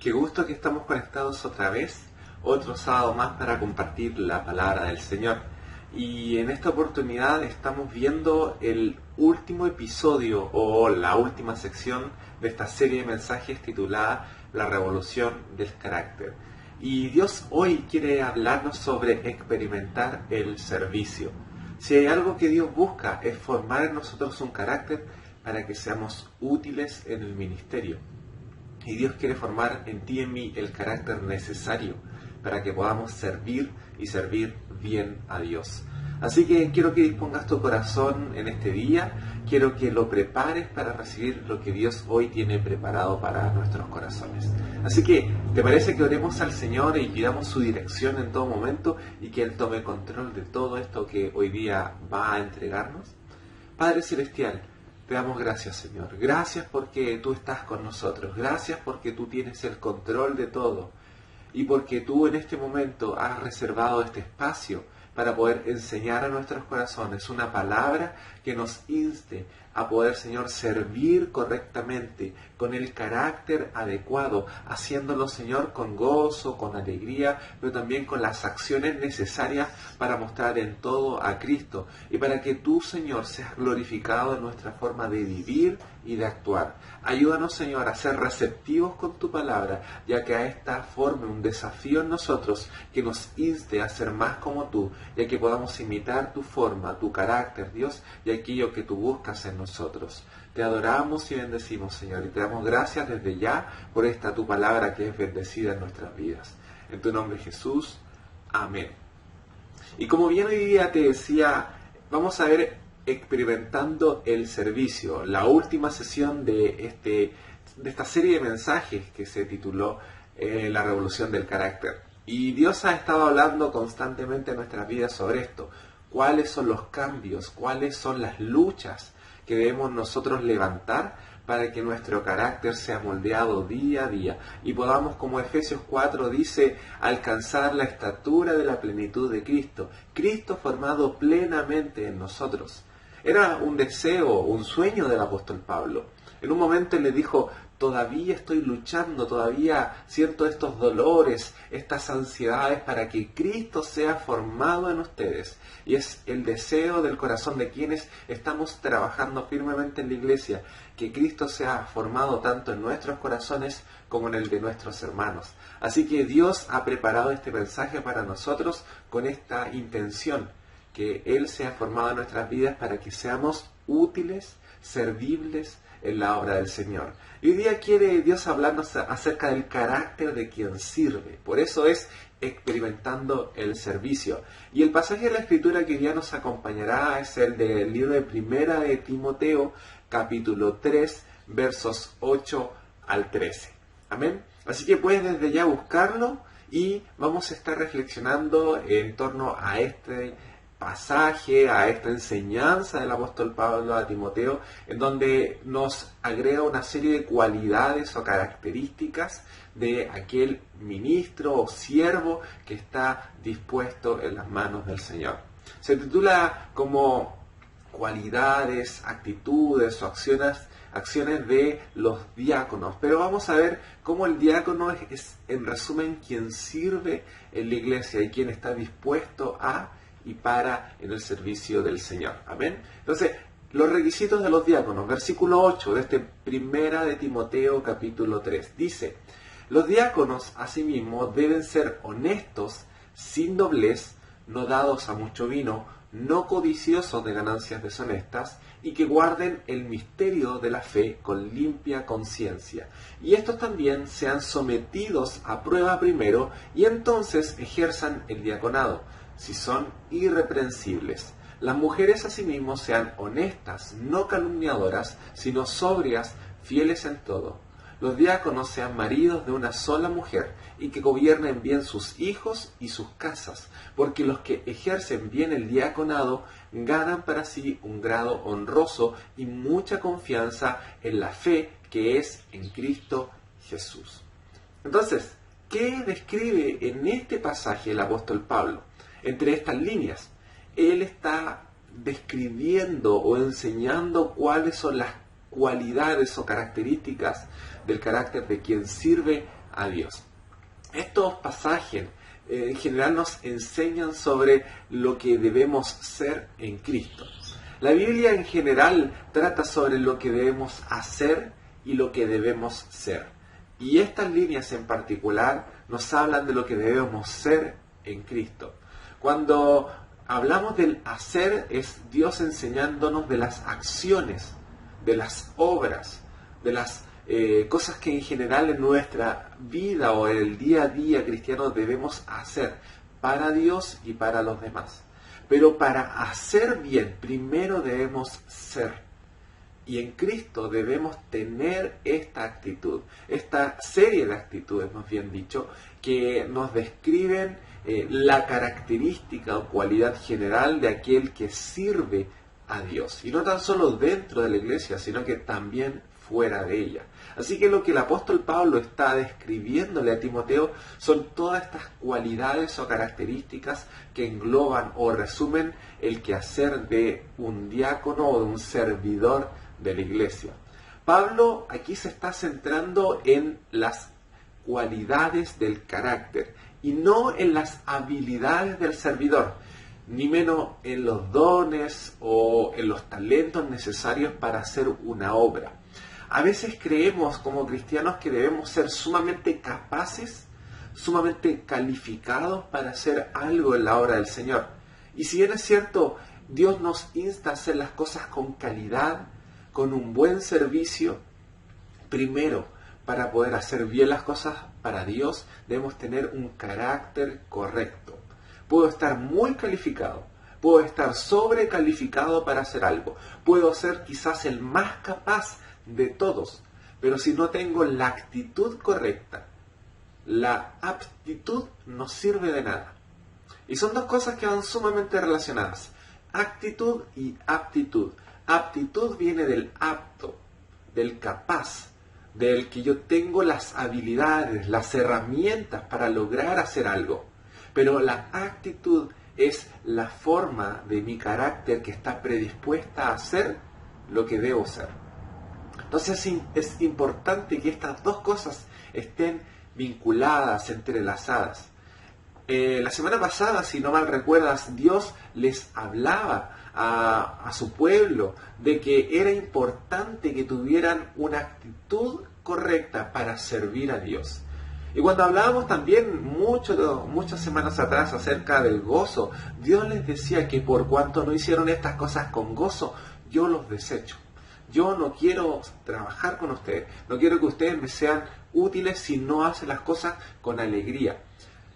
Qué gusto que estamos conectados otra vez, otro sábado más para compartir la palabra del Señor. Y en esta oportunidad estamos viendo el último episodio o la última sección de esta serie de mensajes titulada La Revolución del Carácter. Y Dios hoy quiere hablarnos sobre experimentar el servicio. Si hay algo que Dios busca es formar en nosotros un carácter para que seamos útiles en el ministerio. Y Dios quiere formar en ti y en mí el carácter necesario para que podamos servir y servir bien a Dios. Así que quiero que dispongas tu corazón en este día, quiero que lo prepares para recibir lo que Dios hoy tiene preparado para nuestros corazones. Así que, ¿te parece que oremos al Señor y pidamos su dirección en todo momento y que Él tome control de todo esto que hoy día va a entregarnos? Padre Celestial, te damos gracias, Señor. Gracias porque tú estás con nosotros. Gracias porque tú tienes el control de todo. Y porque tú en este momento has reservado este espacio para poder enseñar a nuestros corazones una palabra que nos inste a poder, Señor, servir correctamente, con el carácter adecuado, haciéndolo, Señor, con gozo, con alegría, pero también con las acciones necesarias para mostrar en todo a Cristo y para que tú, Señor, seas glorificado en nuestra forma de vivir y de actuar. Ayúdanos, Señor, a ser receptivos con tu palabra, ya que a esta forme un desafío en nosotros que nos inste a ser más como tú, ya que podamos imitar tu forma, tu carácter, Dios, y aquello que tú buscas en nosotros. Te adoramos y bendecimos, Señor, y te damos gracias desde ya por esta tu palabra que es bendecida en nuestras vidas. En tu nombre, Jesús. Amén. Y como bien hoy día te decía, vamos a ver experimentando el servicio, la última sesión de esta serie de mensajes que se tituló La Revolución del Carácter. Y Dios ha estado hablando constantemente en nuestras vidas sobre esto. ¿Cuáles son los cambios? ¿Cuáles son las luchas que debemos nosotros levantar para que nuestro carácter sea moldeado día a día y podamos, como Efesios 4 dice, alcanzar la estatura de la plenitud de Cristo? Cristo formado plenamente en nosotros. Era un deseo, un sueño del apóstol Pablo. En un momento él le dijo, todavía estoy luchando, todavía siento estos dolores, estas ansiedades para que Cristo sea formado en ustedes. Y es el deseo del corazón de quienes estamos trabajando firmemente en la iglesia, que Cristo sea formado tanto en nuestros corazones como en el de nuestros hermanos. Así que Dios ha preparado este mensaje para nosotros con esta intención, que Él sea formado en nuestras vidas para que seamos útiles, servibles en la obra del Señor. Y hoy día quiere Dios hablarnos acerca del carácter de quien sirve. Por eso es experimentando el servicio. Y el pasaje de la Escritura que ya nos acompañará es el del libro de Primera de Timoteo, capítulo 3, versos 8 al 13. Amén. Así que puedes desde ya buscarlo y vamos a estar reflexionando en torno a este pasaje, a esta enseñanza del apóstol Pablo a Timoteo, en donde nos agrega una serie de cualidades o características de aquel ministro o siervo que está dispuesto en las manos del Señor. Se titula como cualidades, actitudes o acciones de los diáconos, pero vamos a ver cómo el diácono es en resumen quien sirve en la iglesia y quien está dispuesto a y para en el servicio del Señor. Amén. Entonces, los requisitos de los diáconos, versículo 8 de este Primera de Timoteo capítulo 3, dice, los diáconos asimismo deben ser honestos, sin doblez, no dados a mucho vino, no codiciosos de ganancias deshonestas, y que guarden el misterio de la fe con limpia conciencia. Y estos también sean sometidos a prueba primero, y entonces ejerzan el diaconado, si son irreprensibles. Las mujeres asimismo sean honestas, no calumniadoras, sino sobrias, fieles en todo. Los diáconos sean maridos de una sola mujer y que gobiernen bien sus hijos y sus casas, porque los que ejercen bien el diaconado ganan para sí un grado honroso y mucha confianza en la fe que es en Cristo Jesús. Entonces, ¿qué describe en este pasaje el apóstol Pablo? Entre estas líneas, él está describiendo o enseñando cuáles son las cualidades o características del carácter de quien sirve a Dios. Estos pasajes en general nos enseñan sobre lo que debemos ser en Cristo. La Biblia en general trata sobre lo que debemos hacer y lo que debemos ser. Y estas líneas en particular nos hablan de lo que debemos ser en Cristo. Cuando hablamos del hacer, es Dios enseñándonos de las acciones, de las obras, de las cosas que en general en nuestra vida o en el día a día cristiano debemos hacer para Dios y para los demás. Pero para hacer bien, primero debemos ser. Y en Cristo debemos tener esta actitud, esta serie de actitudes, más bien dicho, que nos describen la característica o cualidad general de aquel que sirve a Dios. Y no tan solo dentro de la iglesia, sino que también fuera de ella. Así que lo que el apóstol Pablo está describiéndole a Timoteo son todas estas cualidades o características que engloban o resumen el quehacer de un diácono o de un servidor de la iglesia. Pablo aquí se está centrando en las cualidades del carácter y no en las habilidades del servidor, ni menos en los dones o en los talentos necesarios para hacer una obra. A veces creemos como cristianos que debemos ser sumamente capaces, sumamente calificados para hacer algo en la obra del Señor. Y si bien es cierto, Dios nos insta a hacer las cosas con calidad, con un buen servicio, primero, para poder hacer bien las cosas para Dios, debemos tener un carácter correcto. Puedo estar muy calificado, puedo estar sobrecalificado para hacer algo, puedo ser quizás el más capaz de todos, pero si no tengo la actitud correcta, la aptitud no sirve de nada. Y son dos cosas que van sumamente relacionadas, actitud y aptitud. Aptitud viene del apto, del capaz, del que yo tengo las habilidades, las herramientas para lograr hacer algo. Pero la actitud es la forma de mi carácter que está predispuesta a hacer lo que debo ser. Entonces es importante que estas dos cosas estén vinculadas, entrelazadas. La semana pasada, si no mal recuerdas, Dios les hablaba a su pueblo de que era importante que tuvieran una actitud correcta para servir a Dios. Y cuando hablábamos también muchas semanas atrás acerca del gozo, Dios les decía que por cuanto no hicieron estas cosas con gozo, yo los desecho. Yo no quiero trabajar con ustedes, no quiero que ustedes me sean útiles si no hacen las cosas con alegría.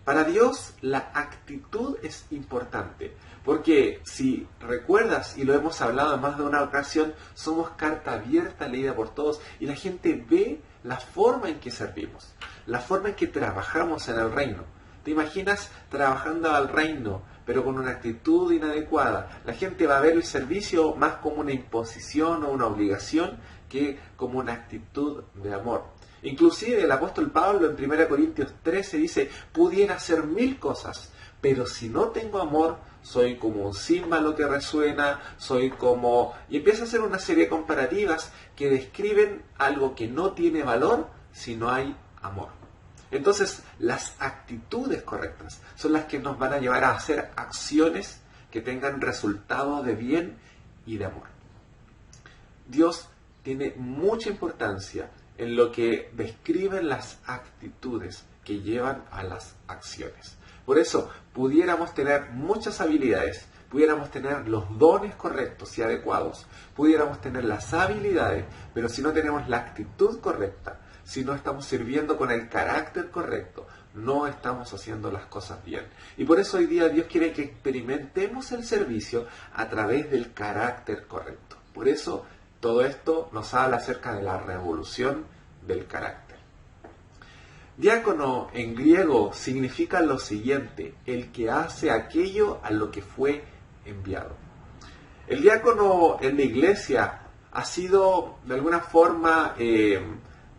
Para Dios la actitud es importante, porque si recuerdas, y lo hemos hablado en más de una ocasión, somos carta abierta leída por todos y la gente ve la forma en que servimos, la forma en que trabajamos en el reino. ¿Te imaginas trabajando al reino, pero con una actitud inadecuada? La gente va a ver el servicio más como una imposición o una obligación que como una actitud de amor. Inclusive el apóstol Pablo en 1 Corintios 13 dice, pudiera hacer 1000 cosas, pero si no tengo amor, soy como un címbalo que resuena, soy como... Y empieza a hacer una serie de comparativas que describen algo que no tiene valor si no hay amor. Entonces, las actitudes correctas son las que nos van a llevar a hacer acciones que tengan resultados de bien y de amor. Dios tiene mucha importancia en lo que describen las actitudes que llevan a las acciones. Por eso, pudiéramos tener muchas habilidades, pudiéramos tener los dones correctos y adecuados, pudiéramos tener las habilidades, pero si no tenemos la actitud correcta, si no estamos sirviendo con el carácter correcto, no estamos haciendo las cosas bien. Y por eso hoy día Dios quiere que experimentemos el servicio a través del carácter correcto. Por eso todo esto nos habla acerca de la revolución del carácter. Diácono en griego significa lo siguiente, el que hace aquello a lo que fue enviado. El diácono en la iglesia ha sido de alguna forma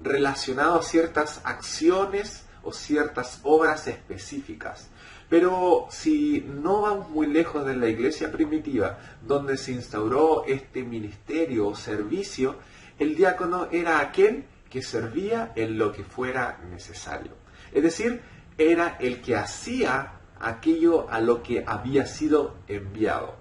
relacionado a ciertas acciones o ciertas obras específicas. Pero si no vamos muy lejos de la iglesia primitiva, donde se instauró este ministerio o servicio, el diácono era aquel que servía en lo que fuera necesario. Es decir, era el que hacía aquello a lo que había sido enviado.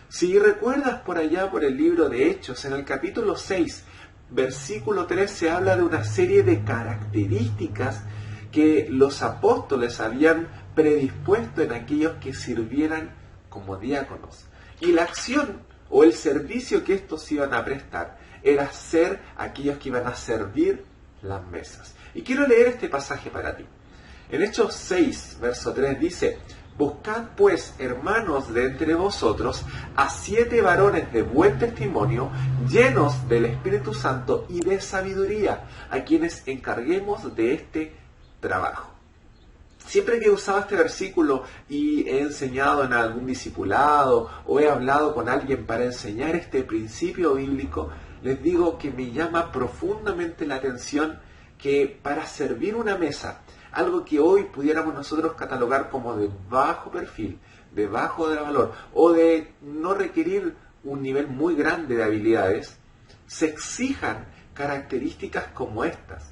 Si recuerdas por allá por el libro de Hechos, en el capítulo 6, versículo 3, se habla de una serie de características que los apóstoles habían predispuesto en aquellos que sirvieran como diáconos. Y la acción o el servicio que estos iban a prestar era ser aquellos que iban a servir las mesas. Y quiero leer este pasaje para ti. En Hechos 6, verso 3 dice: Buscad pues, hermanos, de entre vosotros a 7 varones de buen testimonio, llenos del Espíritu Santo y de sabiduría, a quienes encarguemos de este trabajo. Siempre que he usado este versículo y he enseñado en algún discipulado o he hablado con alguien para enseñar este principio bíblico, les digo que me llama profundamente la atención que para servir una mesa, algo que hoy pudiéramos nosotros catalogar como de bajo perfil, de bajo de valor o de no requerir un nivel muy grande de habilidades, se exijan características como estas.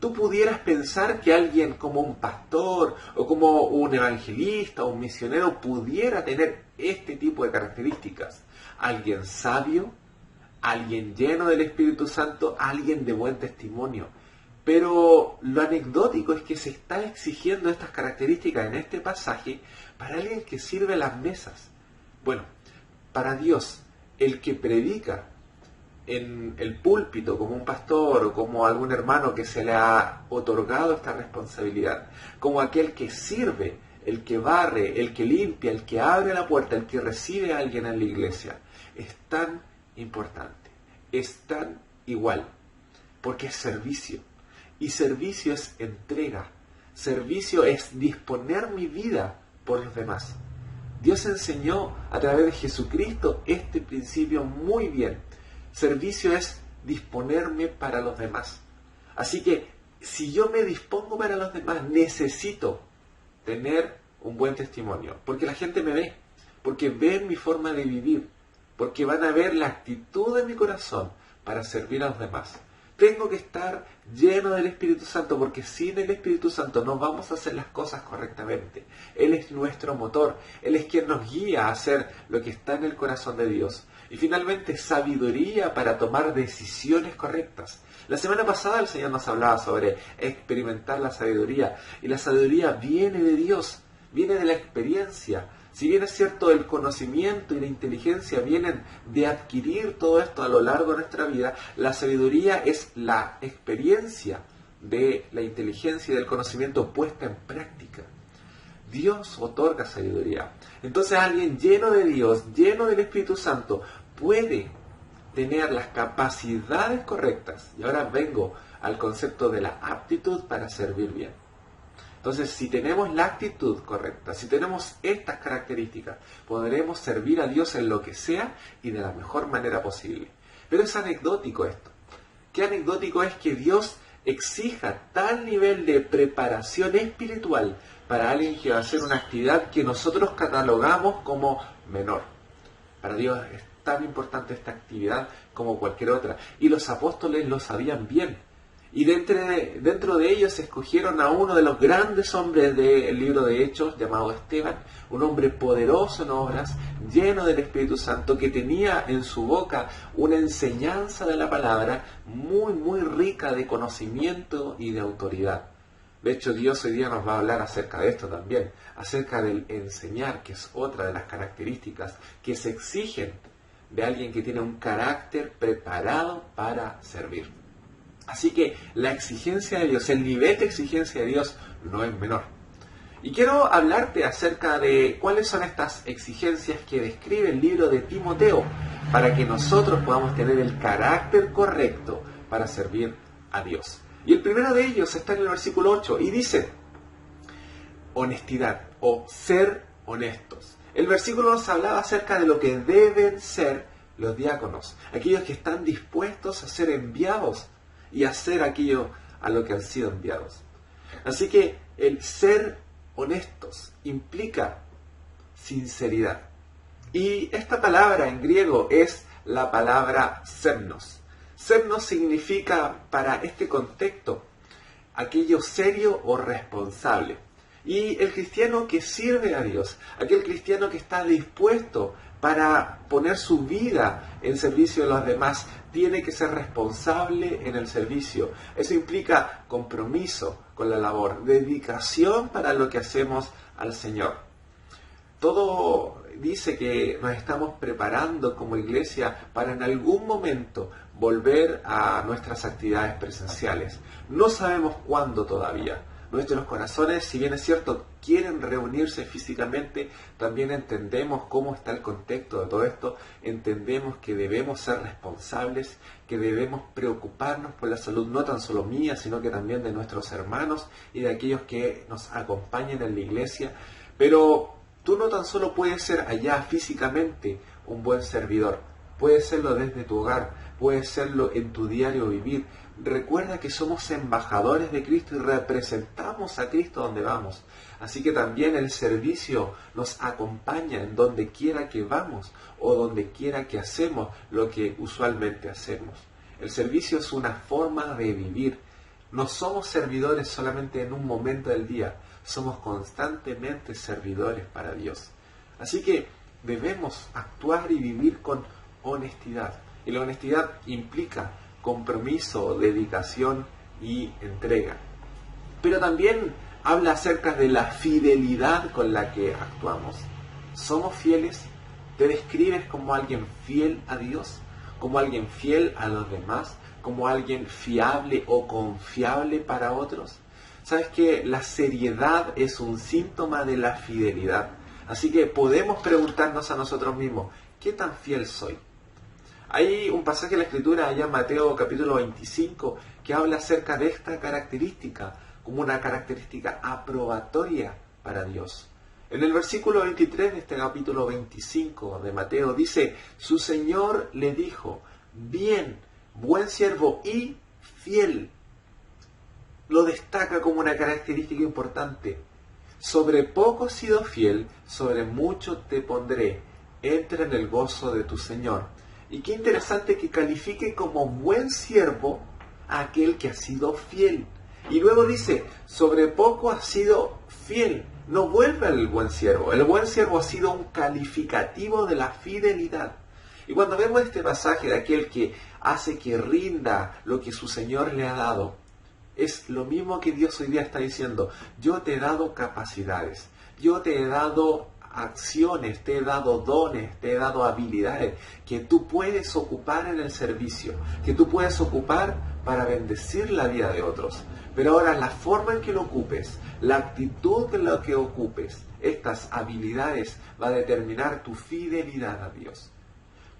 Tú pudieras pensar que alguien como un pastor o como un evangelista o un misionero pudiera tener este tipo de características. Alguien sabio, alguien lleno del Espíritu Santo, alguien de buen testimonio. Pero lo anecdótico es que se está exigiendo estas características en este pasaje para alguien que sirve las mesas. Bueno, para Dios, el que predica en el púlpito como un pastor o como algún hermano que se le ha otorgado esta responsabilidad, como aquel que sirve, el que barre, el que limpia, el que abre la puerta, el que recibe a alguien en la iglesia, es tan importante, es tan igual, porque es servicio. Y servicio es entrega. Servicio es disponer mi vida por los demás. Dios enseñó a través de Jesucristo este principio muy bien. Servicio es disponerme para los demás. Así que si yo me dispongo para los demás, necesito tener un buen testimonio. Porque la gente me ve. Porque ven mi forma de vivir. Porque van a ver la actitud de mi corazón para servir a los demás. Tengo que estar lleno del Espíritu Santo, porque sin el Espíritu Santo no vamos a hacer las cosas correctamente. Él es nuestro motor, Él es quien nos guía a hacer lo que está en el corazón de Dios. Y finalmente, sabiduría para tomar decisiones correctas. La semana pasada el Señor nos hablaba sobre experimentar la sabiduría, y la sabiduría viene de Dios, viene de la experiencia. Si bien es cierto, el conocimiento y la inteligencia vienen de adquirir todo esto a lo largo de nuestra vida, la sabiduría es la experiencia de la inteligencia y del conocimiento puesta en práctica. Dios otorga sabiduría. Entonces alguien lleno de Dios, lleno del Espíritu Santo, puede tener las capacidades correctas. Y ahora vengo al concepto de la aptitud para servir bien. Entonces, si tenemos la actitud correcta, si tenemos estas características, podremos servir a Dios en lo que sea y de la mejor manera posible. Pero es anecdótico esto. Qué anecdótico es que Dios exija tal nivel de preparación espiritual para alguien que va a hacer una actividad que nosotros catalogamos como menor. Para Dios es tan importante esta actividad como cualquier otra. Y los apóstoles lo sabían bien. Y dentro de ellos escogieron a uno de los grandes hombres del libro de Hechos, llamado Esteban, un hombre poderoso en obras, lleno del Espíritu Santo, que tenía en su boca una enseñanza de la palabra muy, muy rica de conocimiento y de autoridad. De hecho, Dios hoy día nos va a hablar acerca de esto también, acerca del enseñar, que es otra de las características que se exigen de alguien que tiene un carácter preparado para servir. Así que la exigencia de Dios, el nivel de exigencia de Dios no es menor. Y quiero hablarte acerca de cuáles son estas exigencias que describe el libro de Timoteo, para que nosotros podamos tener el carácter correcto para servir a Dios. Y el primero de ellos está en el versículo 8 y dice: honestidad o ser honestos. El versículo nos hablaba acerca de lo que deben ser los diáconos, aquellos que están dispuestos a ser enviados y hacer aquello a lo que han sido enviados. Así que el ser honestos implica sinceridad. Y esta palabra en griego es la palabra semnos. Sernos significa para este contexto aquello serio o responsable. Y el cristiano que sirve a Dios, aquel cristiano que está dispuesto para poner su vida en servicio de los demás, tiene que ser responsable en el servicio. Eso implica compromiso con la labor, dedicación para lo que hacemos al Señor. Todo dice que nos estamos preparando como iglesia para en algún momento volver a nuestras actividades presenciales. No sabemos cuándo todavía. Nuestros corazones, si bien es cierto, quieren reunirse físicamente, también entendemos cómo está el contexto de todo esto, entendemos que debemos ser responsables, que debemos preocuparnos por la salud no tan solo mía, sino que también de nuestros hermanos y de aquellos que nos acompañan en la iglesia. Pero tú no tan solo puedes ser allá físicamente un buen servidor, puedes serlo desde tu hogar, puedes serlo en tu diario vivir. Recuerda que somos embajadores de Cristo y representamos a Cristo donde vamos. Así que también el servicio nos acompaña en donde quiera que vamos o donde quiera que hacemos lo que usualmente hacemos. El servicio es una forma de vivir. No somos servidores solamente en un momento del día, somos constantemente servidores para Dios. Así que debemos actuar y vivir con honestidad. Y la honestidad implica compromiso, dedicación y entrega. Pero también habla acerca de la fidelidad con la que actuamos. ¿Somos fieles? ¿Te describes como alguien fiel a Dios? ¿Como alguien fiel a los demás? ¿Como alguien fiable o confiable para otros? ¿Sabes que la seriedad es un síntoma de la fidelidad? Así que podemos preguntarnos a nosotros mismos, ¿qué tan fiel soy? Hay un pasaje de la Escritura, allá en Mateo capítulo 25, que habla acerca de esta característica, como una característica aprobatoria para Dios. En el versículo 23 de este capítulo 25 de Mateo dice, su Señor le dijo, bien, buen siervo y fiel. Lo destaca como una característica importante. Sobre poco has sido fiel, sobre mucho te pondré. Entra en el gozo de tu Señor. Y qué interesante que califique como buen siervo a aquel que ha sido fiel. Y luego dice, sobre poco has sido fiel. No vuelve al buen siervo. El buen siervo ha sido un calificativo de la fidelidad. Y cuando vemos este pasaje de aquel que hace que rinda lo que su Señor le ha dado, es lo mismo que Dios hoy día está diciendo. Yo te he dado capacidades. Yo te he dado acciones, te he dado dones, te he dado habilidades que tú puedes ocupar en el servicio, que tú puedes ocupar para bendecir la vida de otros. Pero ahora la forma en que lo ocupes, la actitud en la que ocupes estas habilidades va a determinar tu fidelidad a Dios.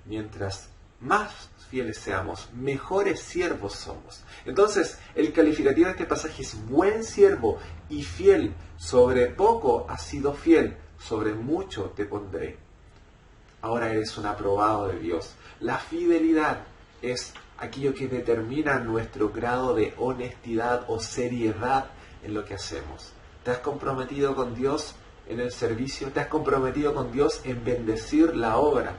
Mientras más fieles seamos, mejores siervos somos. Entonces, el calificativo de este pasaje es buen siervo y fiel. Sobre poco has sido fiel, sobre mucho te pondré. Ahora eres un aprobado de Dios. La fidelidad es aquello que determina nuestro grado de honestidad o seriedad en lo que hacemos. ¿Te has comprometido con Dios en el servicio? ¿Te has comprometido con Dios en bendecir la obra?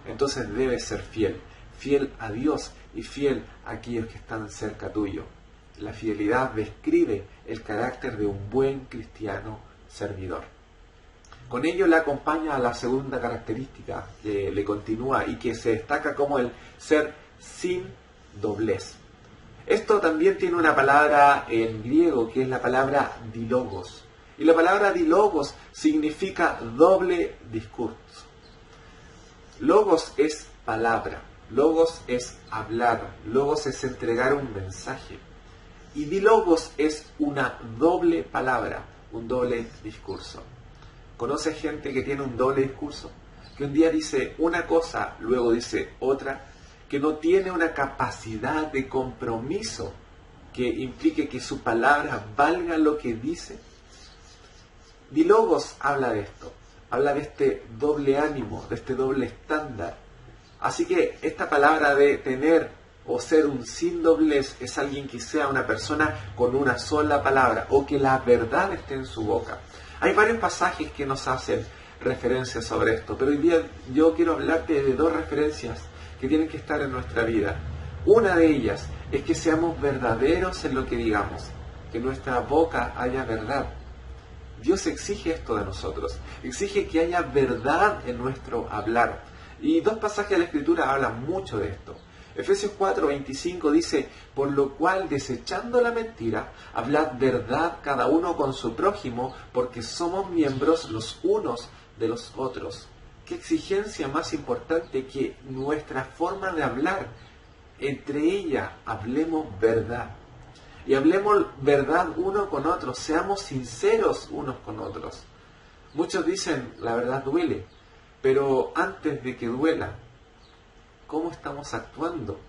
Entonces debes ser fiel. Fiel a Dios y fiel a aquellos que están cerca tuyo. La fidelidad describe el carácter de un buen cristiano servidor. Con ello le acompaña a la segunda característica que le continúa y que se destaca como el ser sin doblez. Esto también tiene una palabra en griego que es la palabra dilogos. Y la palabra dilogos significa doble discurso. Logos es palabra, logos es hablar, logos es entregar un mensaje. Y dilogos es una doble palabra, un doble discurso. ¿Conoces gente que tiene un doble discurso? Que un día dice una cosa, luego dice otra, que no tiene una capacidad de compromiso que implique que su palabra valga lo que dice. Dilogos habla de esto, habla de este doble ánimo, de este doble estándar. Así que esta palabra de tener o ser un sin doblez es alguien que sea una persona con una sola palabra o que la verdad esté en su boca. Hay varios pasajes que nos hacen referencia sobre esto, pero hoy día yo quiero hablarte de dos referencias que tienen que estar en nuestra vida. Una de ellas es que seamos verdaderos en lo que digamos, que en nuestra boca haya verdad. Dios exige esto de nosotros, exige que haya verdad en nuestro hablar. Y dos pasajes de la Escritura hablan mucho de esto. Efesios 4:25 dice, por lo cual, desechando la mentira, hablad verdad cada uno con su prójimo, porque somos miembros los unos de los otros. ¿Qué exigencia más importante que nuestra forma de hablar? Entre ella hablemos verdad. Y hablemos verdad uno con otro, seamos sinceros unos con otros. Muchos dicen, la verdad duele, pero antes de que duela, ¿cómo estamos actuando?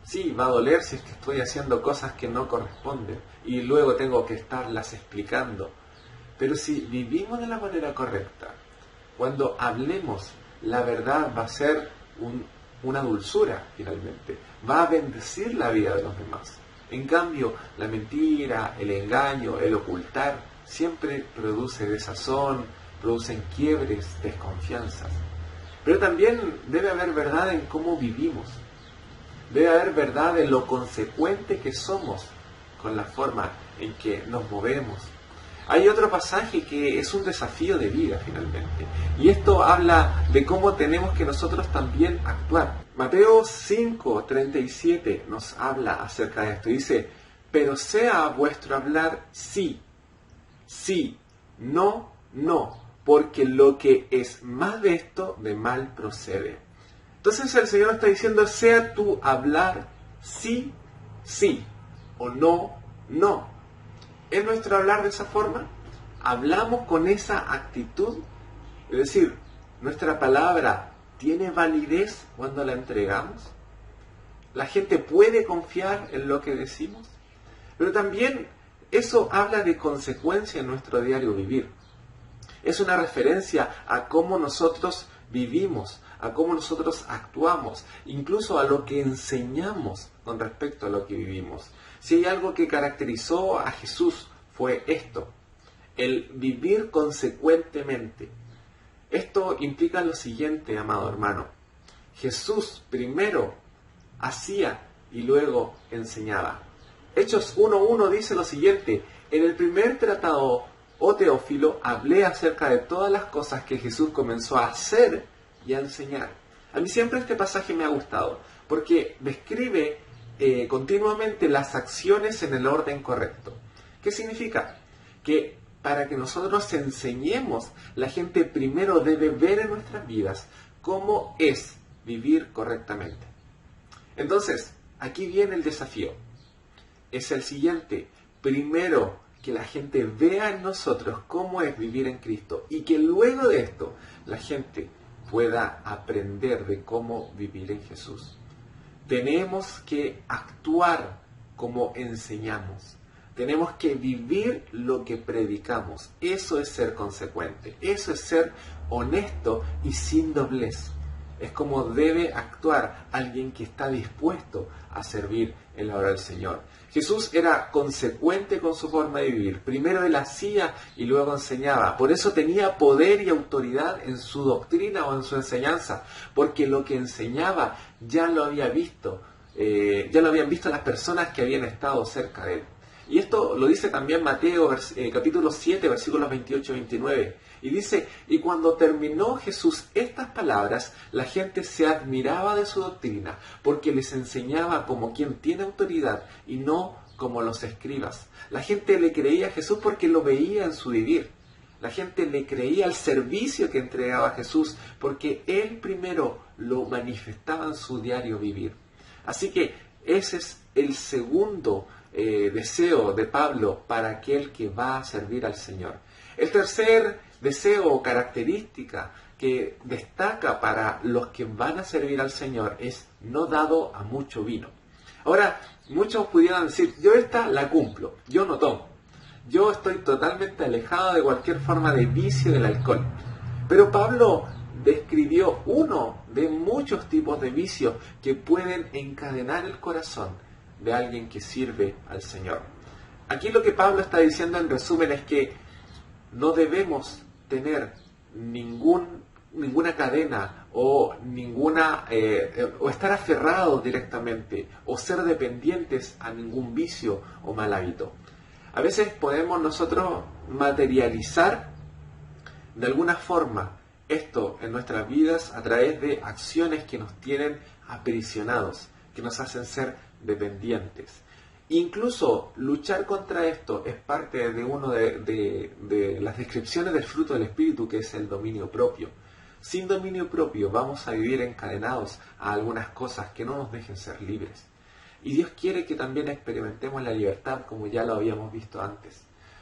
Sí, va a doler si es que estoy haciendo cosas que no corresponden y luego tengo que estarlas explicando. Pero si vivimos de la manera correcta, cuando hablemos, la verdad va a ser una dulzura finalmente, va a bendecir la vida de los demás. En cambio, la mentira, el engaño, el ocultar, siempre produce desazón, producen quiebres, desconfianzas. Pero también debe haber verdad en cómo vivimos. Debe haber verdad en lo consecuente que somos con la forma en que nos movemos. Hay otro pasaje que es un desafío de vida finalmente. Y esto habla de cómo tenemos que nosotros también actuar. Mateo 5:37 nos habla acerca de esto. Dice, pero sea vuestro hablar sí, sí, no, no, porque lo que es más de esto, de mal procede. Entonces el Señor está diciendo, sea tu hablar sí, sí, o no, no. ¿Es nuestro hablar de esa forma? ¿Hablamos con esa actitud? Es decir, ¿nuestra palabra tiene validez cuando la entregamos? ¿La gente puede confiar en lo que decimos? Pero también eso habla de consecuencia en nuestro diario vivir. Es una referencia a cómo nosotros vivimos, a cómo nosotros actuamos, incluso a lo que enseñamos con respecto a lo que vivimos. Si hay algo que caracterizó a Jesús fue esto, el vivir consecuentemente. Esto implica lo siguiente, amado hermano. Jesús primero hacía y luego enseñaba. Hechos 1:1 dice lo siguiente, en el primer tratado, oh Teófilo, hablé acerca de todas las cosas que Jesús comenzó a hacer y a enseñar. A mí siempre este pasaje me ha gustado, porque describe continuamente las acciones en el orden correcto. ¿Qué significa? Que para que nosotros enseñemos, la gente primero debe ver en nuestras vidas cómo es vivir correctamente. Entonces, aquí viene el desafío. Es el siguiente. Primero, que la gente vea en nosotros cómo es vivir en Cristo y que luego de esto la gente pueda aprender de cómo vivir en Jesús. Tenemos que actuar como enseñamos. Tenemos que vivir lo que predicamos. Eso es ser consecuente. Eso es ser honesto y sin doblez. Es como debe actuar alguien que está dispuesto a servir en la obra del Señor. Jesús era consecuente con su forma de vivir. Primero él hacía y luego enseñaba. Por eso tenía poder y autoridad en su doctrina o en su enseñanza. Porque lo que enseñaba ya lo había visto. Ya lo habían visto las personas que habían estado cerca de él. Y esto lo dice también Mateo capítulo 7, versículos 28 y 29. Y dice, y cuando terminó Jesús estas palabras, la gente se admiraba de su doctrina, porque les enseñaba como quien tiene autoridad y no como los escribas. La gente le creía a Jesús porque lo veía en su vivir. La gente le creía al servicio que entregaba a Jesús, porque él primero lo manifestaba en su diario vivir. Así que ese es el segundo deseo de Pablo para aquel que va a servir al Señor. El tercer deseo o característica que destaca para los que van a servir al Señor es no dado a mucho vino. Ahora, muchos pudieran decir, yo esta la cumplo, yo no tomo. Yo estoy totalmente alejado de cualquier forma de vicio del alcohol. Pero Pablo describió uno de muchos tipos de vicios que pueden encadenar el corazón de alguien que sirve al Señor. Aquí lo que Pablo está diciendo en resumen es que no debemos tener ninguna cadena o o estar aferrados directamente o ser dependientes a ningún vicio o mal hábito. A veces podemos nosotros materializar de alguna forma esto en nuestras vidas a través de acciones que nos tienen aprisionados, que nos hacen ser dependientes. Incluso luchar contra esto es parte de una de las descripciones del fruto del Espíritu, que es el dominio propio. Sin dominio propio vamos a vivir encadenados a algunas cosas que no nos dejen ser libres. Y Dios quiere que también experimentemos la libertad, como ya lo habíamos visto antes.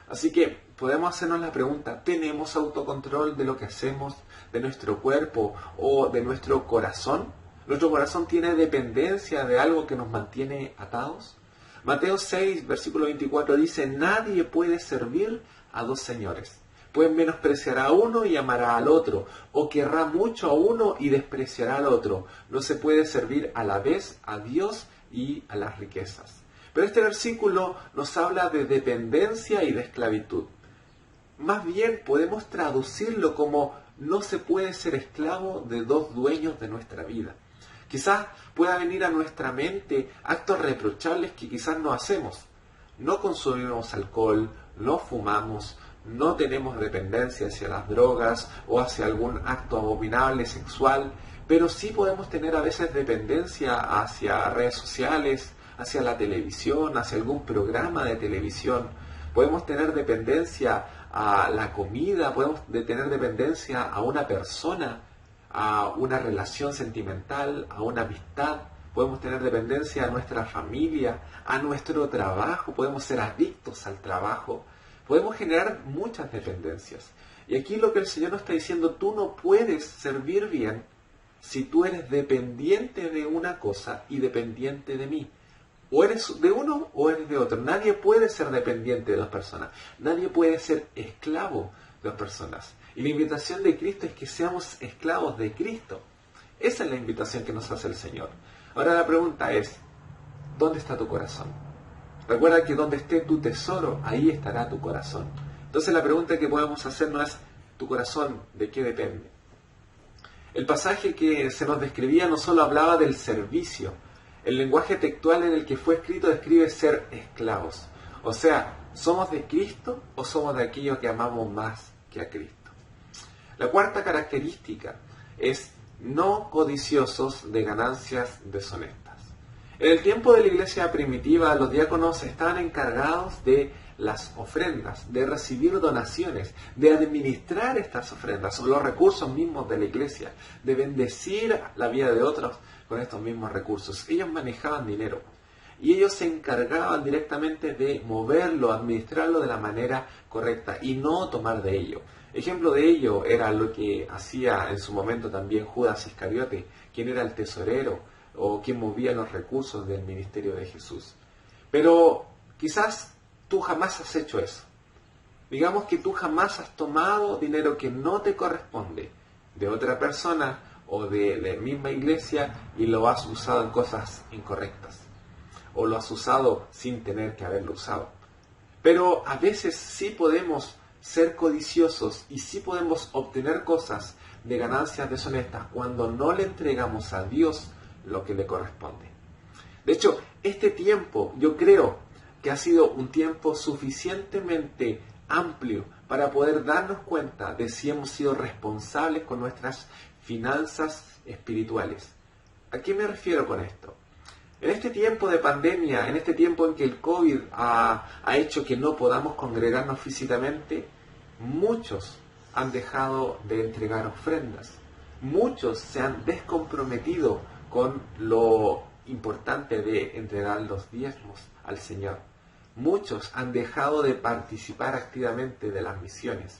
Así que podemos hacernos la pregunta, ¿tenemos autocontrol de lo que hacemos, de nuestro cuerpo o de nuestro corazón? ¿Nuestro corazón tiene dependencia de algo que nos mantiene atados? Mateo 6, versículo 24 dice, nadie puede servir a dos señores, pues menospreciará a uno y amará al otro, o querrá mucho a uno y despreciará al otro. No se puede servir a la vez a Dios y a las riquezas. Pero este versículo nos habla de dependencia y de esclavitud. Más bien podemos traducirlo como no se puede ser esclavo de dos dueños de nuestra vida. Quizás pueda venir a nuestra mente actos reprochables que quizás no hacemos. No consumimos alcohol, no fumamos, no tenemos dependencia hacia las drogas o hacia algún acto abominable sexual, pero sí podemos tener a veces dependencia hacia redes sociales, hacia la televisión, hacia algún programa de televisión. Podemos tener dependencia a la comida, podemos tener dependencia a una persona, a una relación sentimental, a una amistad. Podemos tener dependencia a nuestra familia, a nuestro trabajo, podemos ser adictos al trabajo. Podemos generar muchas dependencias. Y aquí lo que el Señor nos está diciendo, tú no puedes servir bien si tú eres dependiente de una cosa y dependiente de mí. O eres de uno o eres de otro. Nadie puede ser dependiente de dos personas. Nadie puede ser esclavo de dos personas. Y la invitación de Cristo es que seamos esclavos de Cristo. Esa es la invitación que nos hace el Señor. Ahora la pregunta es, ¿dónde está tu corazón? Recuerda que donde esté tu tesoro, ahí estará tu corazón. Entonces la pregunta que podemos hacernos es, ¿tu corazón de qué depende? El pasaje que se nos describía no solo hablaba del servicio. El lenguaje textual en el que fue escrito describe ser esclavos. O sea, ¿somos de Cristo o somos de aquellos que amamos más que a Cristo? La cuarta característica es no codiciosos de ganancias deshonestas. En el tiempo de la iglesia primitiva, los diáconos estaban encargados de las ofrendas, de recibir donaciones, de administrar estas ofrendas o los recursos mismos de la iglesia, de bendecir la vida de otros con estos mismos recursos. Ellos manejaban dinero y ellos se encargaban directamente de moverlo, administrarlo de la manera correcta y no tomar de ello. Ejemplo de ello era lo que hacía en su momento también Judas Iscariote, quien era el tesorero o quien movía los recursos del ministerio de Jesús. Pero quizás tú jamás has hecho eso. Digamos que tú jamás has tomado dinero que no te corresponde de otra persona o de la misma iglesia y lo has usado en cosas incorrectas. O lo has usado sin tener que haberlo usado. Pero a veces sí podemos ser codiciosos y sí podemos obtener cosas de ganancias deshonestas cuando no le entregamos a Dios lo que le corresponde. De hecho, este tiempo yo creo que ha sido un tiempo suficientemente amplio para poder darnos cuenta de si hemos sido responsables con nuestras finanzas espirituales. ¿A qué me refiero con esto? En este tiempo de pandemia, en este tiempo en que el COVID ha hecho que no podamos congregarnos físicamente, muchos han dejado de entregar ofrendas. Muchos se han descomprometido con lo importante de entregar los diezmos al Señor. Muchos han dejado de participar activamente de las misiones.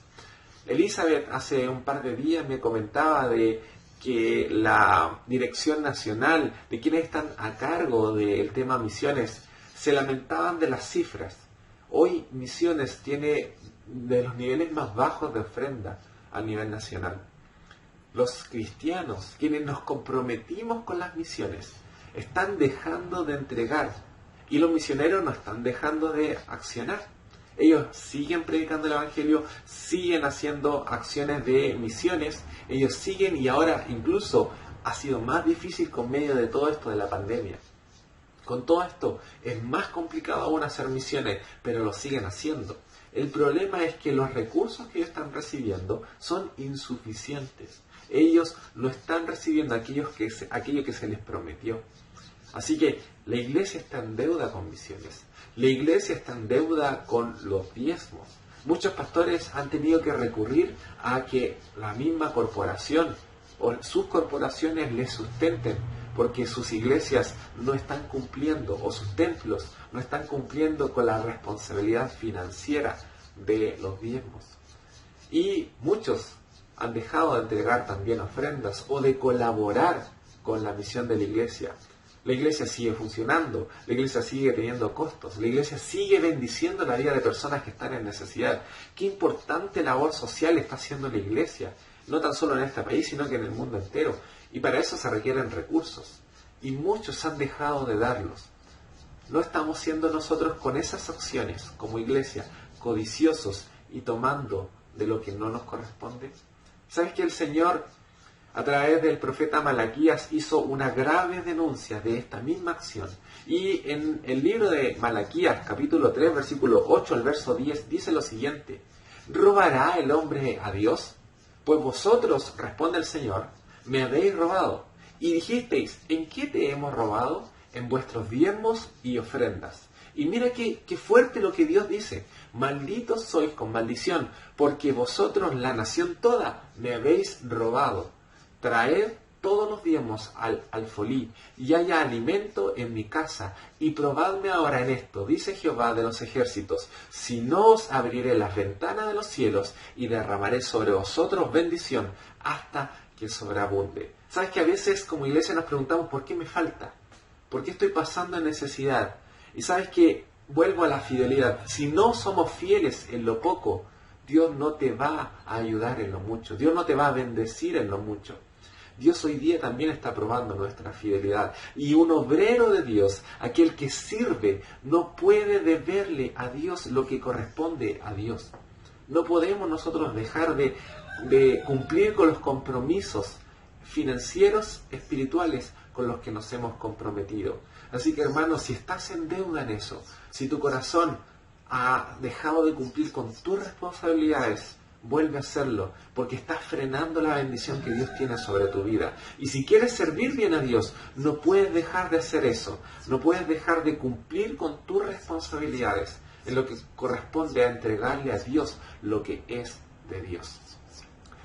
Elizabeth hace un par de días me comentaba de que la dirección nacional, de quienes están a cargo del tema misiones, se lamentaban de las cifras. Hoy Misiones tiene de los niveles más bajos de ofrenda a nivel nacional. Los cristianos, quienes nos comprometimos con las misiones, están dejando de entregar y los misioneros no están dejando de accionar. Ellos siguen predicando el Evangelio, siguen haciendo acciones de misiones, ellos siguen, y ahora incluso ha sido más difícil con medio de todo esto de la pandemia. Con todo esto es más complicado aún hacer misiones, pero lo siguen haciendo. El problema es que los recursos que ellos están recibiendo son insuficientes. Ellos no están recibiendo aquello que se les prometió. Así que la iglesia está en deuda con misiones. La iglesia está en deuda con los diezmos. Muchos pastores han tenido que recurrir a que la misma corporación o sus corporaciones les sustenten, porque sus iglesias no están cumpliendo, o sus templos no están cumpliendo con la responsabilidad financiera de los diezmos. Y muchos han dejado de entregar también ofrendas o de colaborar con la misión de la iglesia. La iglesia sigue funcionando, la iglesia sigue teniendo costos, la iglesia sigue bendiciendo la vida de personas que están en necesidad. Qué importante labor social está haciendo la iglesia, no tan solo en este país, sino que en el mundo entero. Y para eso se requieren recursos. Y muchos han dejado de darlos. ¿No estamos siendo nosotros con esas acciones, como iglesia, codiciosos y tomando de lo que no nos corresponde? ¿Sabes que el Señor, a través del profeta Malaquías, hizo una grave denuncia de esta misma acción? Y en el libro de Malaquías, capítulo 3, versículo 8 al verso 10, dice lo siguiente: ¿robará el hombre a Dios? Pues vosotros, responde el Señor, me habéis robado. Y dijisteis, ¿en qué te hemos robado? En vuestros diezmos y ofrendas. Y mira qué fuerte lo que Dios dice: malditos sois con maldición, porque vosotros, la nación toda, me habéis robado. Traed todos los diezmos al alfolí, y haya alimento en mi casa, y probadme ahora en esto, dice Jehová de los ejércitos, si no os abriré las ventanas de los cielos, y derramaré sobre vosotros bendición, hasta que sobreabunde. ¿Sabes que a veces como iglesia nos preguntamos por qué me falta? ¿Por qué estoy pasando necesidad? Y sabes que vuelvo a la fidelidad. Si no somos fieles en lo poco, Dios no te va a ayudar en lo mucho. Dios no te va a bendecir en lo mucho. Dios hoy día también está probando nuestra fidelidad. Y un obrero de Dios, aquel que sirve, no puede deberle a Dios lo que corresponde a Dios. No podemos nosotros dejar de cumplir con los compromisos financieros, espirituales, con los que nos hemos comprometido. Así que, hermanos, si estás en deuda en eso, si tu corazón ha dejado de cumplir con tus responsabilidades, vuelve a hacerlo, porque estás frenando la bendición que Dios tiene sobre tu vida. Y si quieres servir bien a Dios, no puedes dejar de hacer eso, no puedes dejar de cumplir con tus responsabilidades en lo que corresponde a entregarle a Dios lo que es de Dios.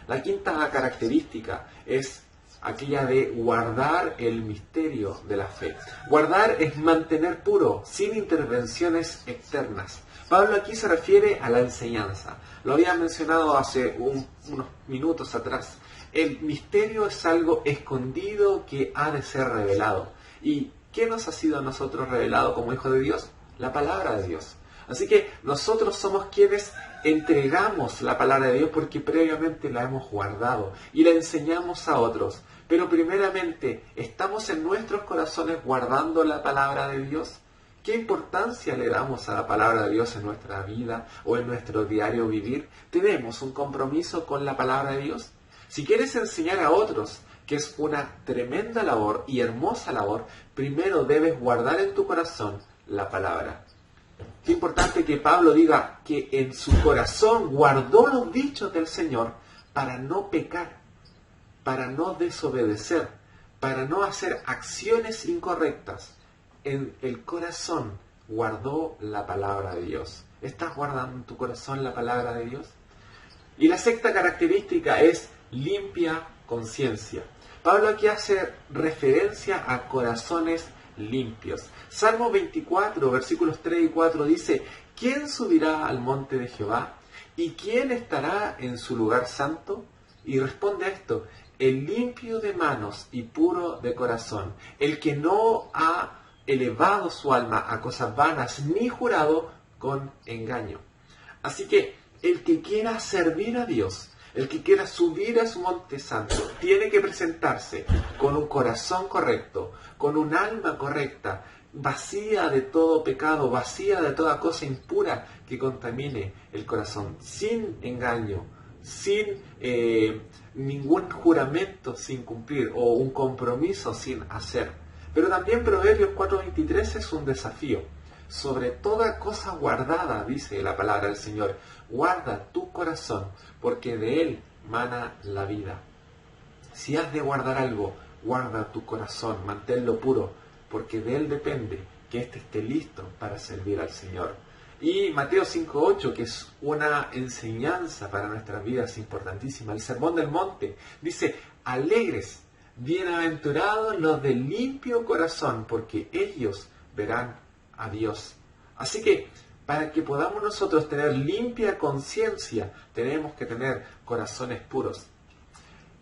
La quinta característica es aquella de guardar el misterio de la fe. Guardar es mantener puro, sin intervenciones externas. Pablo aquí se refiere a la enseñanza. Lo había mencionado hace unos minutos atrás. El misterio es algo escondido que ha de ser revelado. ¿Y qué nos ha sido a nosotros revelado como hijos de Dios? La palabra de Dios. Así que nosotros somos quienes entregamos la palabra de Dios porque previamente la hemos guardado y la enseñamos a otros. Pero primeramente, ¿estamos en nuestros corazones guardando la palabra de Dios? ¿Qué importancia le damos a la palabra de Dios en nuestra vida o en nuestro diario vivir? ¿Tenemos un compromiso con la palabra de Dios? Si quieres enseñar a otros, que es una tremenda labor y hermosa labor, primero debes guardar en tu corazón la palabra. Qué importante que Pablo diga que en su corazón guardó los dichos del Señor para no pecar, para no desobedecer, para no hacer acciones incorrectas. En el corazón guardó la palabra de Dios. ¿Estás guardando en tu corazón la palabra de Dios? Y la sexta característica es limpia conciencia. Pablo aquí hace referencia a corazones limpios. Salmo 24, versículos 3 y 4 dice: ¿quién subirá al monte de Jehová? ¿Y quién estará en su lugar santo? Y responde a esto: el limpio de manos y puro de corazón, el que no ha elevado su alma a cosas vanas, ni jurado con engaño. Así que el que quiera servir a Dios, el que quiera subir a su monte santo, tiene que presentarse con un corazón correcto, con un alma correcta, vacía de todo pecado, vacía de toda cosa impura que contamine el corazón, sin engaño, sin ningún juramento sin cumplir o un compromiso sin hacer. Pero también Proverbios 4:23 es un desafío. Sobre toda cosa guardada, dice la palabra del Señor, guarda tu corazón, porque de él mana la vida. Si has de guardar algo, guarda tu corazón, manténlo puro, porque de él depende que éste esté listo para servir al Señor. Y Mateo 5:8, que es una enseñanza para nuestras vidas importantísima, el Sermón del Monte, dice: alegres, bienaventurados los de limpio corazón, porque ellos verán a Dios. Así que para que podamos nosotros tener limpia conciencia, tenemos que tener corazones puros.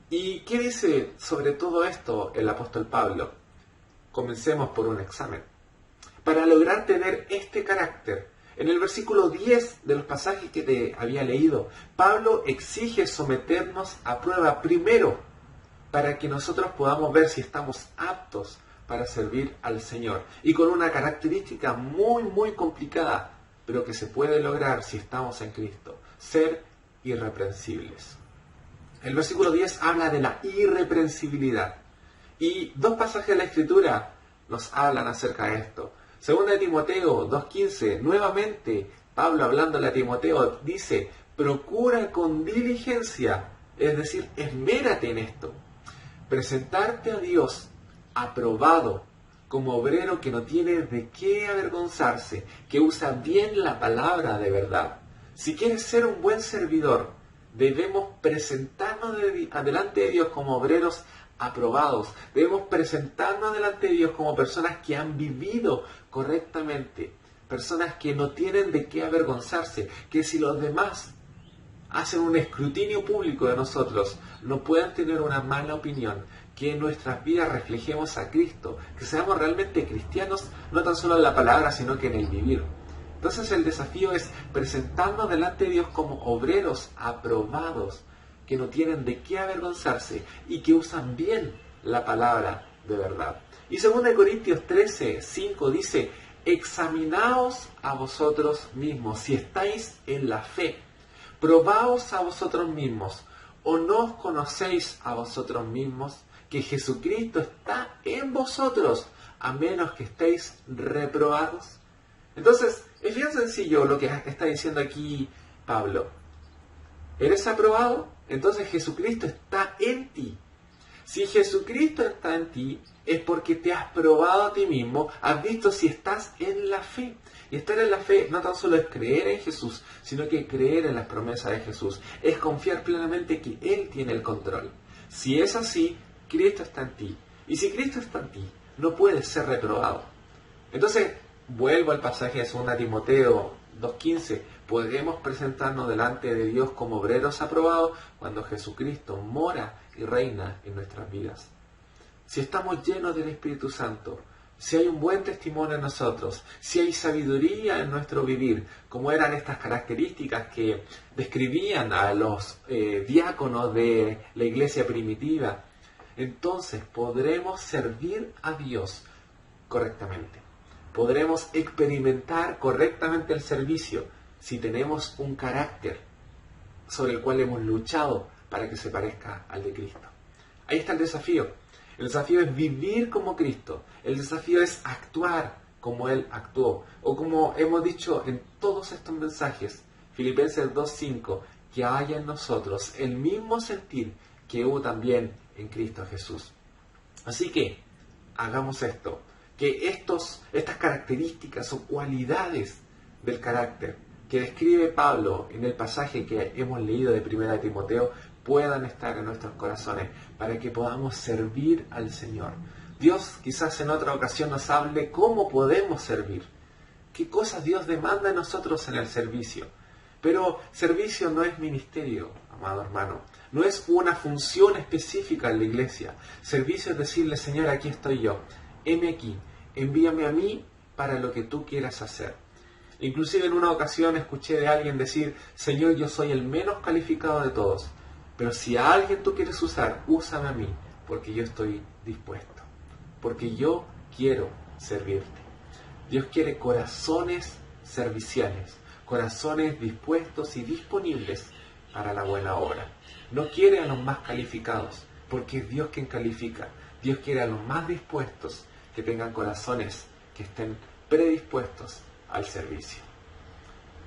¿Y qué dice sobre todo esto el apóstol Pablo? Comencemos por un examen. Para lograr tener este carácter, en el versículo 10 de los pasajes que te había leído, Pablo exige someternos a prueba primero, para que nosotros podamos ver si estamos aptos para servir al Señor. Y con una característica muy complicada, pero que se puede lograr si estamos en Cristo: ser irreprensibles. El versículo 10 habla de la irreprensibilidad. Y dos pasajes de la Escritura nos hablan acerca de esto. Segunda de Timoteo 2:15, nuevamente Pablo, hablándole a Timoteo, dice: procura con diligencia, es decir, esmérate en esto, presentarte a Dios aprobado, como obrero que no tiene de qué avergonzarse, que usa bien la palabra de verdad. Si quieres ser un buen servidor, debemos presentarnos delante de Dios como obreros aprobados. Debemos presentarnos delante de Dios como personas que han vivido correctamente, personas que no tienen de qué avergonzarse, que si los demás hacen un escrutinio público de nosotros, no puedan tener una mala opinión, que en nuestras vidas reflejemos a Cristo, que seamos realmente cristianos, no tan solo en la palabra, sino que en el vivir. Entonces el desafío es presentarnos delante de Dios como obreros aprobados, que no tienen de qué avergonzarse y que usan bien la palabra de verdad. Y 2 Corintios 13:5 dice: examinaos a vosotros mismos si estáis en la fe. Probaos a vosotros mismos, ¿o no os conocéis a vosotros mismos que Jesucristo está en vosotros, a menos que estéis reprobados? Entonces, es bien sencillo lo que está diciendo aquí Pablo. ¿Eres aprobado? Entonces Jesucristo está en ti. Si Jesucristo está en ti, es porque te has probado a ti mismo, has visto si estás en la fe. Y estar en la fe no tan solo es creer en Jesús, sino que creer en las promesas de Jesús. Es confiar plenamente que Él tiene el control. Si es así, Cristo está en ti. Y si Cristo está en ti, no puedes ser reprobado. Entonces, vuelvo al pasaje de 2 Timoteo 2:15. Podemos presentarnos delante de Dios como obreros aprobados cuando Jesucristo mora y reina en nuestras vidas. Si estamos llenos del Espíritu Santo, si hay un buen testimonio en nosotros, si hay sabiduría en nuestro vivir, como eran estas características que describían a los diáconos de la iglesia primitiva, entonces podremos servir a Dios correctamente. Podremos experimentar correctamente el servicio si tenemos un carácter sobre el cual hemos luchado para que se parezca al de Cristo. Ahí está el desafío. El desafío es vivir como Cristo. El desafío es actuar como Él actuó. O como hemos dicho en todos estos mensajes, Filipenses 2:5, que haya en nosotros el mismo sentir que hubo también en Cristo Jesús. Así que hagamos esto. Que estas características o cualidades del carácter que describe Pablo en el pasaje que hemos leído de 1 Timoteo puedan estar en nuestros corazones para que podamos servir al Señor. Dios quizás en otra ocasión nos hable cómo podemos servir, qué cosas Dios demanda de nosotros en el servicio. Pero servicio no es ministerio, amado hermano, no es una función específica en la iglesia. Servicio es decirle: Señor, aquí estoy yo, heme aquí, envíame a mí para lo que tú quieras hacer. Inclusive en una ocasión escuché de alguien decir: Señor, yo soy el menos calificado de todos, pero si a alguien tú quieres usar, úsame a mí, porque yo estoy dispuesto, porque yo quiero servirte. Dios quiere corazones serviciales, corazones dispuestos y disponibles para la buena obra. No quiere a los más calificados, porque es Dios quien califica. Dios quiere a los más dispuestos, que tengan corazones que estén predispuestos al servicio.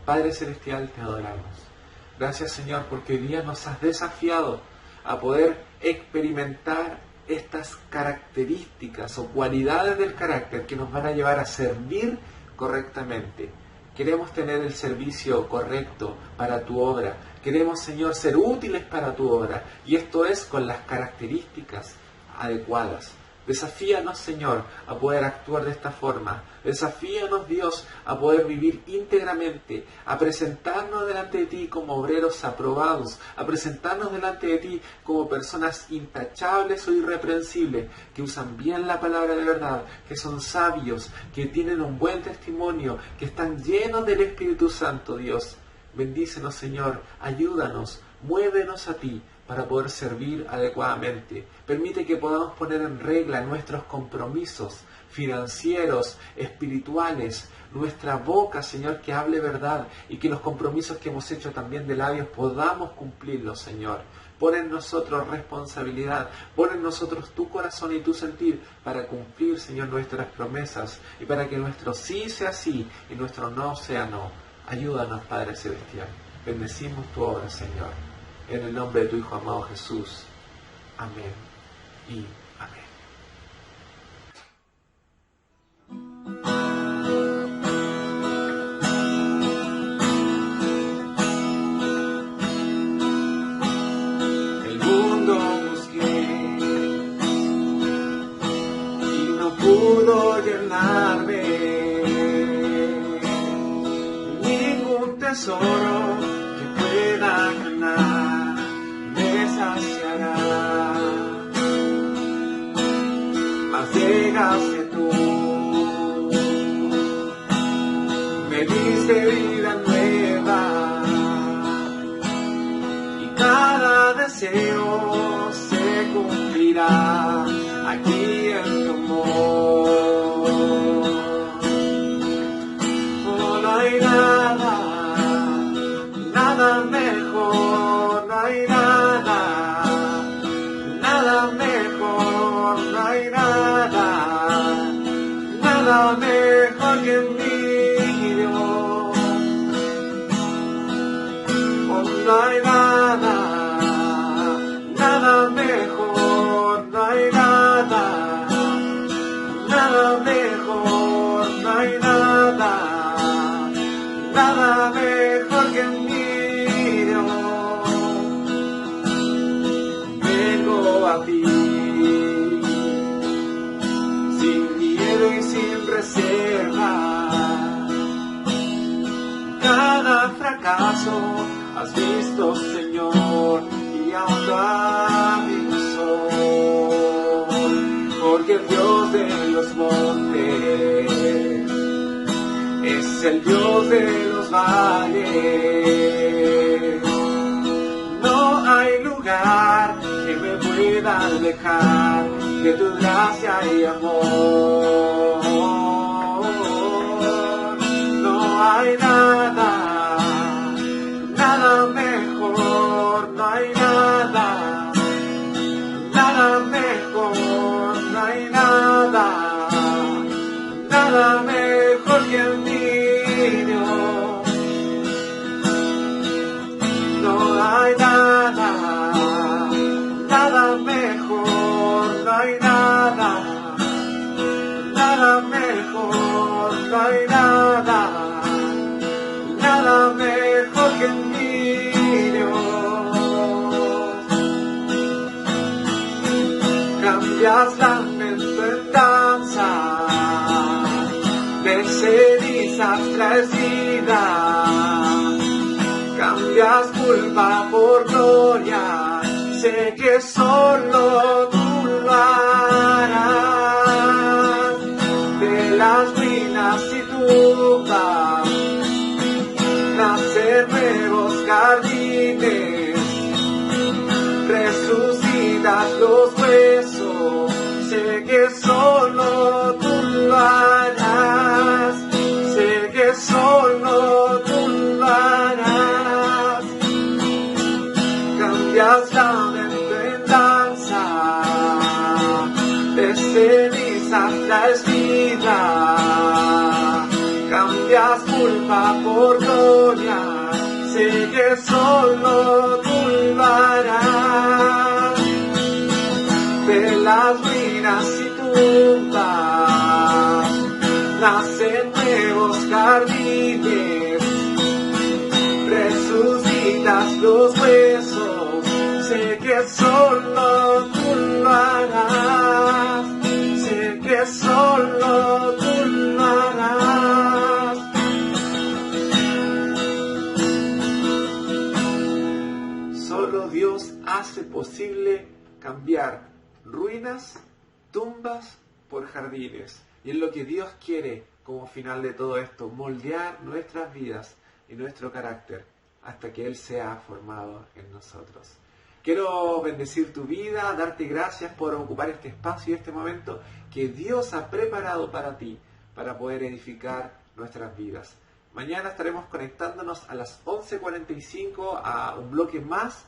Padre Celestial, te adoramos. Gracias, Señor, porque hoy día nos has desafiado a poder experimentar estas características o cualidades del carácter que nos van a llevar a servir correctamente. Queremos tener el servicio correcto para tu obra. Queremos, Señor, ser útiles para tu obra. Y esto es con las características adecuadas. Desafíanos, Señor, a poder actuar de esta forma. Desafíanos, Dios, a poder vivir íntegramente, a presentarnos delante de ti como obreros aprobados, a presentarnos delante de ti como personas intachables o irreprensibles, que usan bien la palabra de verdad, que son sabios, que tienen un buen testimonio, que están llenos del Espíritu Santo, Dios. Bendícenos, Señor, ayúdanos, muévenos a ti, para poder servir adecuadamente. Permite que podamos poner en regla nuestros compromisos financieros, espirituales, nuestra boca, Señor, que hable verdad, y que los compromisos que hemos hecho también de labios podamos cumplirlos, Señor. Pon en nosotros responsabilidad, pon en nosotros tu corazón y tu sentir para cumplir, Señor, nuestras promesas, y para que nuestro sí sea sí y nuestro no sea no. Ayúdanos, Padre Celestial. Bendecimos tu obra, Señor. En el nombre de tu Hijo amado Jesús. Amén y amén. El mundo busqué y no pudo llenarme. Ningún tesoro que pueda ganar saciará, mas llegaste tú, me diste vida nueva, y cada deseo se cumplirá aquí en tu amor. Oh, no hay nada mejor, no hay nada mejor, no hay nada mejor que mi Dios. Oh, no hay nada mejor, no hay nada mejor, no hay nada mejor que mi Dios. Vengo a ti, sin miedo y sin reserva. Cada fracaso has visto, Señor, y ahora mi soy, porque el Dios de los montes es el Dios de los valles. No hay lugar que me pueda alejar de tu gracia y amor. No hay nada mejor, no hay nada mejor, no hay nada mejor que mi Dios. No hay nada mejor, no hay nada mejor, no hay nada mejor que mi Dios. Cambias lamento en danza, de cenizas traes vida. Cambias culpa por gloria, sé que solo tú lo harás. De las ruinas y tumbas nacen nuevos jardines, resucitas los huesos, sé que solo tú lo harás. cambias culpa por gloria, sé que solo tú lo harás. De las ruinas y tumbas nacen nuevos jardines, resucitas los huesos, sé que solo tú lo harás, sé que solo tú lo harás. Solo Dios hace posible cambiar ruinas, tumbas por jardines. Y es lo que Dios quiere como final de todo esto, moldear nuestras vidas y nuestro carácter hasta que Él sea formado en nosotros. Quiero bendecir tu vida, darte gracias por ocupar este espacio y este momento que Dios ha preparado para ti, para poder edificar nuestras vidas. Mañana estaremos conectándonos a las 11:45 a un bloque más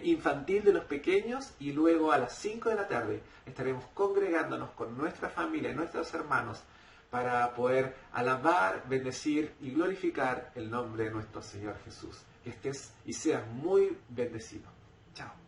infantil de los pequeños, y luego a las 5 de la tarde estaremos congregándonos con nuestra familia y nuestros hermanos para poder alabar, bendecir y glorificar el nombre de nuestro Señor Jesús. Que estés y seas muy bendecido. Chao.